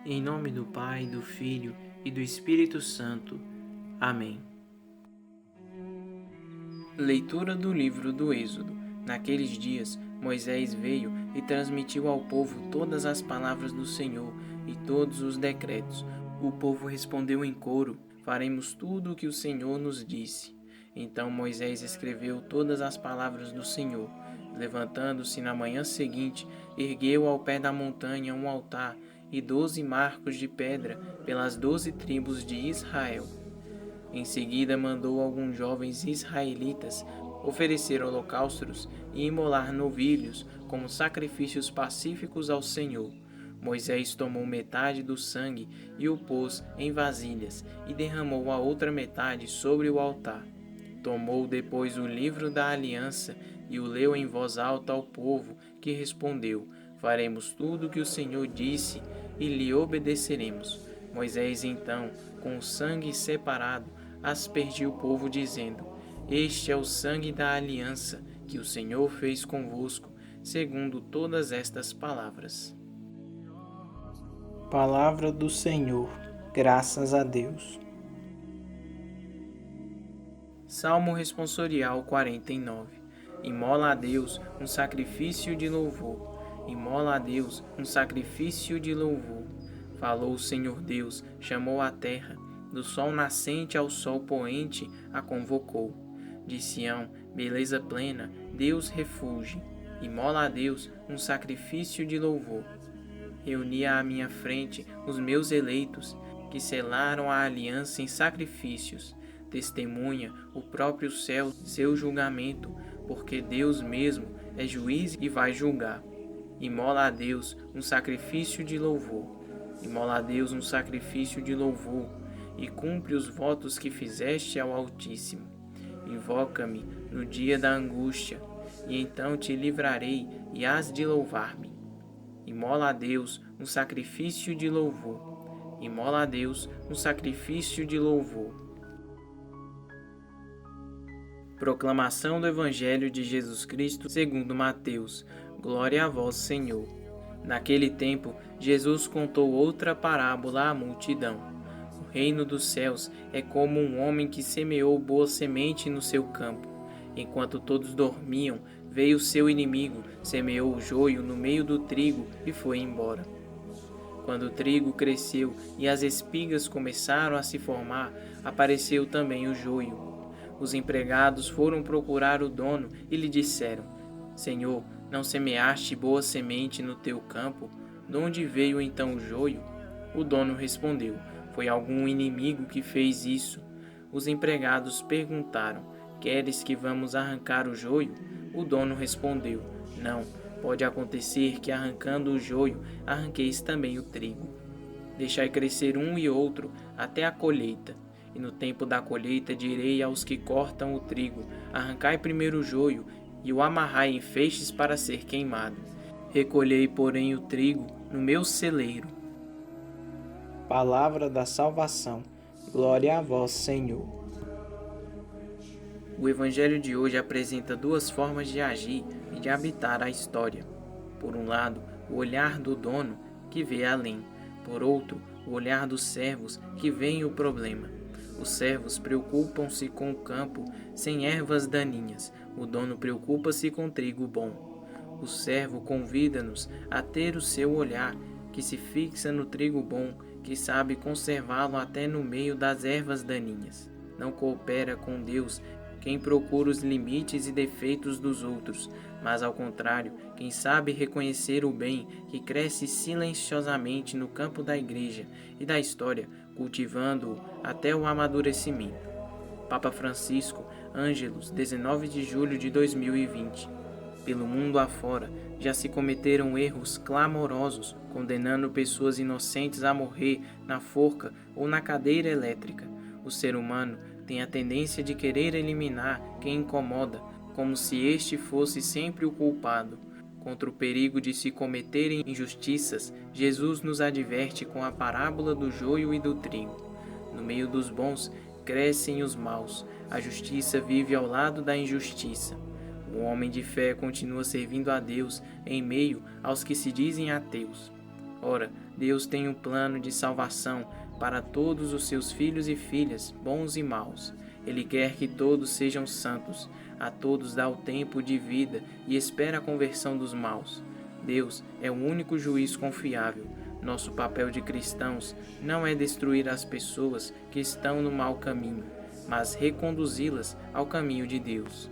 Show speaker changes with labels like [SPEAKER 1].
[SPEAKER 1] Em nome do Pai, do Filho e do Espírito Santo. Amém. Leitura do livro do Êxodo. Naqueles dias, Moisés veio e transmitiu ao povo todas as palavras do Senhor e todos os decretos. O povo respondeu em coro: faremos tudo o que o Senhor nos disse. Então Moisés escreveu todas as palavras do Senhor. Levantando-se na manhã seguinte, ergueu ao pé da montanha um altar e 12 marcos de pedra pelas 12 tribos de Israel. Em seguida mandou alguns jovens israelitas oferecer holocaustos e imolar novilhos como sacrifícios pacíficos ao Senhor. Moisés tomou metade do sangue e o pôs em vasilhas e derramou a outra metade sobre o altar. Tomou depois o livro da aliança e o leu em voz alta ao povo, que respondeu: faremos tudo o que o Senhor disse e lhe obedeceremos. Moisés então, com o sangue separado, aspergiu o povo, dizendo: este é o sangue da aliança que o Senhor fez convosco, segundo todas estas palavras.
[SPEAKER 2] Palavra do Senhor, graças a Deus.
[SPEAKER 1] Salmo responsorial 49. Imola a Deus um sacrifício de louvor. Imola a Deus um sacrifício de louvor. Falou o Senhor Deus, chamou a terra, do sol nascente ao sol poente a convocou. De Sião, beleza plena, Deus refulge. Imola a Deus um sacrifício de louvor. Reuni à minha frente os meus eleitos, que selaram a aliança em sacrifícios. Testemunha o próprio céu seu julgamento, porque Deus mesmo é juiz e vai julgar. Imola a Deus um sacrifício de louvor. Imola a Deus um sacrifício de louvor, e cumpre os votos que fizeste ao Altíssimo. Invoca-me no dia da angústia, e então te livrarei e hás de louvar-me. Imola a Deus um sacrifício de louvor. Imola a Deus um sacrifício de louvor. Proclamação do Evangelho de Jesus Cristo segundo Mateus. Glória a vós, Senhor. Naquele tempo, Jesus contou outra parábola à multidão. O reino dos céus é como um homem que semeou boa semente no seu campo. Enquanto todos dormiam, veio seu inimigo, semeou o joio no meio do trigo e foi embora. Quando o trigo cresceu e as espigas começaram a se formar, apareceu também o joio. Os empregados foram procurar o dono e lhe disseram: Senhor, não semeaste boa semente no teu campo? De onde veio então o joio? O dono respondeu: foi algum inimigo que fez isso. Os empregados perguntaram: queres que vamos arrancar o joio? O dono respondeu: não, pode acontecer que arrancando o joio, arranqueis também o trigo. Deixai crescer um e outro até a colheita. E no tempo da colheita direi aos que cortam o trigo: arrancai primeiro o joio e o amarrai em feixes para ser queimado. Recolhei, porém, o trigo no meu celeiro.
[SPEAKER 2] Palavra da salvação. Glória a vós, Senhor.
[SPEAKER 1] O Evangelho de hoje apresenta duas formas de agir e de habitar a história. Por um lado, o olhar do dono, que vê além. Por outro, o olhar dos servos, que veem o problema. Os servos preocupam-se com o campo sem ervas daninhas. O dono preocupa-se com trigo bom. O servo convida-nos a ter o seu olhar, que se fixa no trigo bom, que sabe conservá-lo até no meio das ervas daninhas. Não coopera com Deus quem procura os limites e defeitos dos outros, mas ao contrário, quem sabe reconhecer o bem que cresce silenciosamente no campo da igreja e da história, cultivando-o até o amadurecimento. Papa Francisco, Ângelus, 19 de julho de 2020. Pelo mundo afora, já se cometeram erros clamorosos, condenando pessoas inocentes a morrer na forca ou na cadeira elétrica. O ser humano tem a tendência de querer eliminar quem incomoda, como se este fosse sempre o culpado. Contra o perigo de se cometerem injustiças, Jesus nos adverte com a parábola do joio e do trigo. No meio dos bons crescem os maus, a justiça vive ao lado da injustiça. O homem de fé continua servindo a Deus em meio aos que se dizem ateus. Ora, Deus tem um plano de salvação para todos os seus filhos e filhas, bons e maus. Ele quer que todos sejam santos, a todos dá o tempo de vida e espera a conversão dos maus. Deus é o único juiz confiável. Nosso papel de cristãos não é destruir as pessoas que estão no mau caminho, mas reconduzi-las ao caminho de Deus.